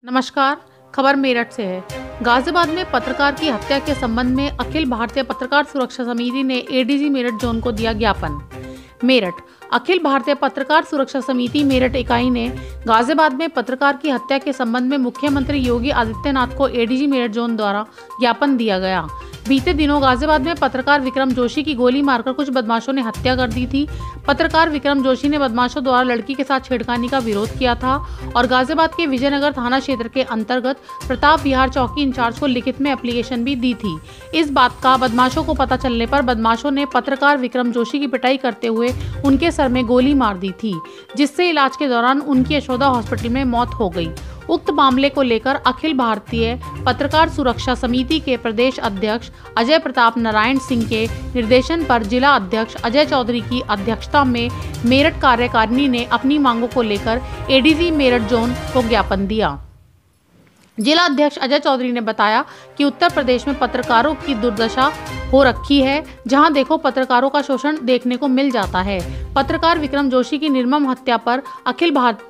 नमस्कार। खबर मेरठ से है। गाजियाबाद में पत्रकार की हत्या के संबंध में अखिल भारतीय पत्रकार सुरक्षा समिति ने एडीजी मेरठ जोन को दिया ज्ञापन। मेरठ अखिल भारतीय पत्रकार सुरक्षा समिति मेरठ इकाई ने गाजियाबाद में पत्रकार की हत्या के संबंध में मुख्यमंत्री योगी आदित्यनाथ को एडीजी मेरठ जोन द्वारा ज्ञापन दिया गया। बीते दिनों गाजियाबाद में पत्रकार विक्रम जोशी की गोली मारकर कुछ बदमाशों ने हत्या कर दी थी। पत्रकार विक्रम जोशी ने बदमाशों द्वारा लड़की के साथ छेड़खानी का विरोध किया था और गाजियाबाद के विजयनगर थाना क्षेत्र के अंतर्गत प्रताप विहार चौकी इंचार्ज को लिखित में एप्लीकेशन भी दी थी। इस बात का बदमाशों को पता चलने पर बदमाशों ने पत्रकार विक्रम जोशी की पिटाई करते हुए उनके सर में गोली मार दी थी, जिससे इलाज के दौरान उनकी यशोदा हॉस्पिटल में मौत हो गई। उक्त मामले को लेकर अखिल भारतीय पत्रकार सुरक्षा समिति के प्रदेश अध्यक्ष अजय प्रताप नारायण सिंह के निर्देशन पर जिला अध्यक्ष अजय चौधरी की अध्यक्षता में मेरठ कार्यकारिणी ने अपनी मांगों को लेकर एडीजी मेरठ जोन को ज्ञापन दिया। जिला अध्यक्ष अजय चौधरी ने बताया कि उत्तर प्रदेश में पत्रकारों की दुर्दशा हो रखी है, जहां देखो पत्रकारों का शोषण देखने को मिल जाता है। पत्रकार विक्रम जोशी की निर्मम हत्या पर अखिल भारतीय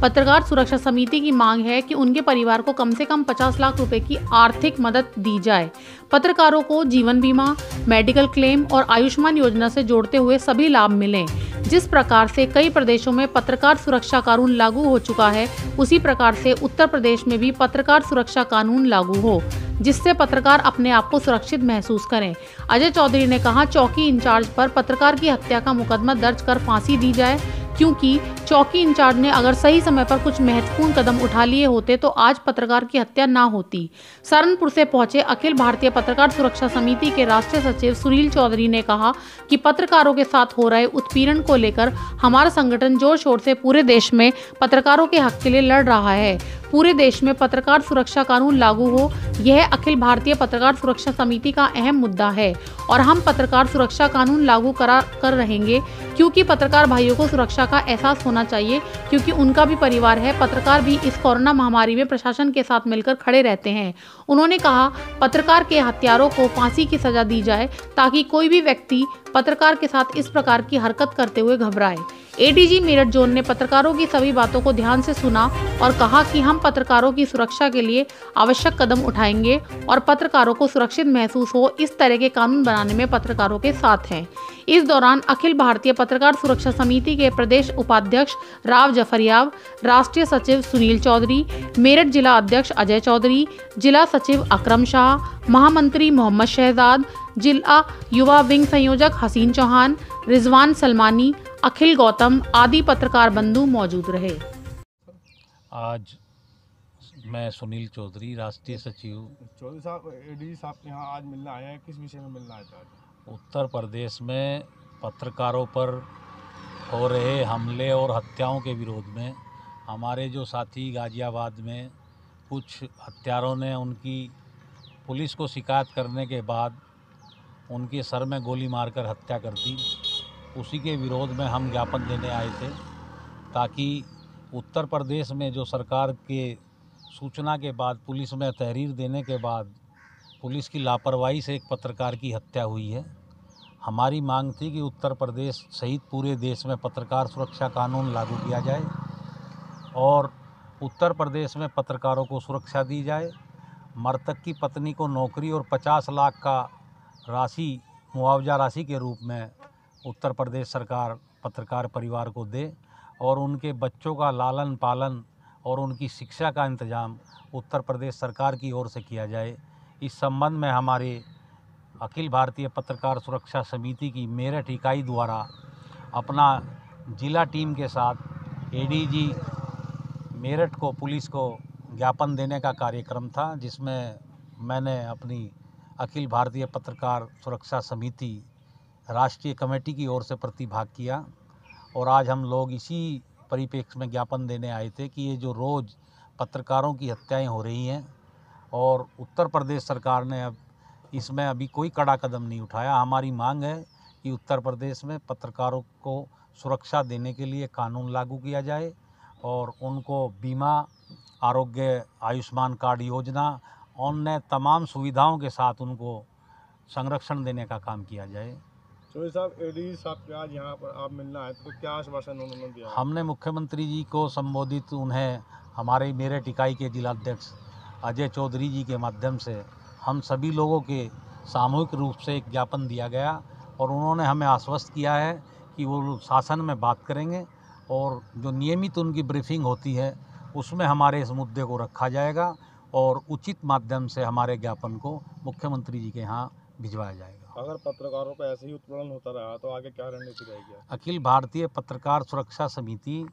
पत्रकार सुरक्षा समिति की मांग है कि उनके परिवार को कम से कम 50 लाख रुपए की आर्थिक मदद दी जाए। पत्रकारों को जीवन बीमा, मेडिकल क्लेम और आयुष्मान योजना से जोड़ते हुए सभी लाभ मिलें। जिस प्रकार से कई प्रदेशों में पत्रकार सुरक्षा कानून लागू हो चुका है, उसी प्रकार से उत्तर प्रदेश में भी पत्रकार सुरक्षा कानून लागू हो, जिससे पत्रकार अपने आप को सुरक्षित महसूस करें। अजय चौधरी ने कहा, चौकी इंचार्ज पर पत्रकार की हत्या का मुकदमा दर्ज कर फांसी दी जाए, क्योंकि चौकी इंचार्ज ने अगर सही समय पर कुछ महत्वपूर्ण कदम उठा लिए होते तो आज पत्रकार की हत्या ना होती। सहारनपुर से पहुंचे अखिल भारतीय पत्रकार सुरक्षा समिति के राष्ट्रीय सचिव सुनील चौधरी ने कहा कि पत्रकारों के साथ हो रहे उत्पीड़न को लेकर हमारा संगठन जोर शोर से पूरे देश में पत्रकारों के हक के लिए लड़ रहा है। पूरे देश में पत्रकार सुरक्षा कानून लागू हो, यह अखिल भारतीय पत्रकार सुरक्षा समिति का अहम मुद्दा है और हम पत्रकार सुरक्षा कानून लागू कर रहेंगे, क्योंकि पत्रकार भाइयों को सुरक्षा का एहसास होना चाहिए, क्योंकि उनका भी परिवार है। पत्रकार भी इस कोरोना महामारी में प्रशासन के साथ मिलकर खड़े रहते हैं। उन्होंने कहा, पत्रकार के हत्यारों को फांसी की सजा दी जाए ताकि कोई भी व्यक्ति पत्रकार के साथ इस प्रकार की हरकत करते हुए घबराए। एडीजी मेरठ जोन ने पत्रकारों की सभी बातों को ध्यान से सुना और कहा कि हम पत्रकारों की सुरक्षा के लिए आवश्यक कदम उठाएंगे और पत्रकारों को सुरक्षित महसूस हो, इस तरह के कानून बनाने में पत्रकारों के साथ हैं। इस दौरान अखिल भारतीय पत्रकार सुरक्षा समिति के प्रदेश उपाध्यक्ष राव जफरियाब, राष्ट्रीय सचिव सुनील चौधरी, मेरठ जिला अध्यक्ष अजय चौधरी, जिला सचिव अकरम शाह, महामंत्री मोहम्मद शहजाद, जिला युवा विंग संयोजक हसीन चौहान, रिजवान सलमानी, अखिल गौतम आदि पत्रकार बंधु मौजूद रहे। आज मैं सुनील चौधरी, राष्ट्रीय सचिव। चौधरी साहब, एडीजी साहब के यहाँ आज मिलना आया है, किस विषय में मिलना आया था? उत्तर प्रदेश में पत्रकारों पर हो रहे हमले और हत्याओं के विरोध में हमारे जो साथी गाजियाबाद में कुछ हत्यारों ने उनकी पुलिस को शिकायत करने के बाद उनके सर में गोली मारकर हत्या कर दी, उसी के विरोध में हम ज्ञापन देने आए थे, ताकि उत्तर प्रदेश में जो सरकार के सूचना के बाद पुलिस में तहरीर देने के बाद पुलिस की लापरवाही से एक पत्रकार की हत्या हुई है। हमारी मांग थी कि उत्तर प्रदेश सहित पूरे देश में पत्रकार सुरक्षा कानून लागू किया जाए और उत्तर प्रदेश में पत्रकारों को सुरक्षा दी जाए। मृतक की पत्नी को नौकरी और 50 लाख का राशि मुआवजा राशि के रूप में उत्तर प्रदेश सरकार पत्रकार परिवार को दे और उनके बच्चों का लालन पालन और उनकी शिक्षा का इंतजाम उत्तर प्रदेश सरकार की ओर से किया जाए। इस संबंध में हमारे अखिल भारतीय पत्रकार सुरक्षा समिति की मेरठ इकाई द्वारा अपना जिला टीम के साथ एडीजी मेरठ को पुलिस को ज्ञापन देने का कार्यक्रम था, जिसमें मैंने अपनी अखिल भारतीय पत्रकार सुरक्षा समिति राष्ट्रीय कमेटी की ओर से प्रतिभाग किया और आज हम लोग इसी परिप्रेक्ष्य में ज्ञापन देने आए थे कि ये जो रोज़ पत्रकारों की हत्याएं हो रही हैं और उत्तर प्रदेश सरकार ने अब इसमें अभी कोई कड़ा कदम नहीं उठाया। हमारी मांग है कि उत्तर प्रदेश में पत्रकारों को सुरक्षा देने के लिए कानून लागू किया जाए और उनको बीमा, आरोग्य, आयुष्मान कार्ड योजना, अन्य तमाम सुविधाओं के साथ उनको संरक्षण देने का काम किया जाए। चौधरी साहब, एडीजी साहब के आज यहाँ पर आप मिलना है तो क्या आश्वासन उन्होंने दिया? हमने मुख्यमंत्री जी को संबोधित उन्हें हमारे मेरठ इकाई के जिलाध्यक्ष अजय चौधरी जी के माध्यम से हम सभी लोगों के सामूहिक रूप से एक ज्ञापन दिया गया और उन्होंने हमें आश्वस्त किया है कि वो शासन में बात करेंगे और जो नियमित उनकी ब्रीफिंग होती है उसमें हमारे इस मुद्दे को रखा जाएगा और उचित माध्यम से हमारे ज्ञापन को मुख्यमंत्री जी के यहाँ भिजवाया जाएगा। अगर पत्रकारों का ऐसे ही उत्पीड़न होता रहा तो आगे क्या रणनीति रहेगी? अखिल भारतीय पत्रकार सुरक्षा समिति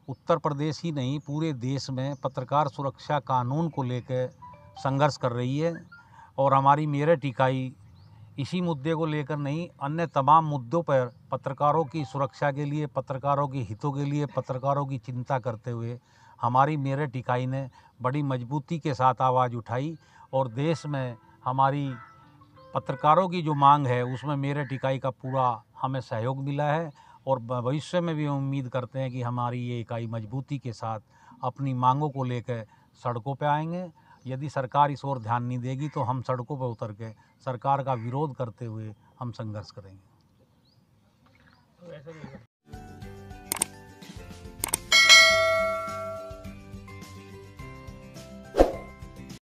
उत्तर प्रदेश ही नहीं पूरे देश में पत्रकार सुरक्षा कानून को लेकर संघर्ष कर रही है और हमारी मेरठ इकाई इसी मुद्दे को लेकर नहीं अन्य तमाम मुद्दों पर पत्रकारों की सुरक्षा के लिए, पत्रकारों के हितों के लिए, पत्रकारों की चिंता करते हुए हमारी मेरठ इकाई ने बड़ी मजबूती के साथ आवाज़ उठाई और देश में हमारी पत्रकारों की जो मांग है उसमें मेरठ इकाई का पूरा हमें सहयोग मिला है और भविष्य में भी हम उम्मीद करते हैं कि हमारी ये इकाई मजबूती के साथ अपनी मांगों को लेकर सड़कों पर आएंगे। यदि सरकार इस ओर ध्यान नहीं देगी तो हम सड़कों पर उतर के सरकार का विरोध करते हुए हम संघर्ष करेंगे।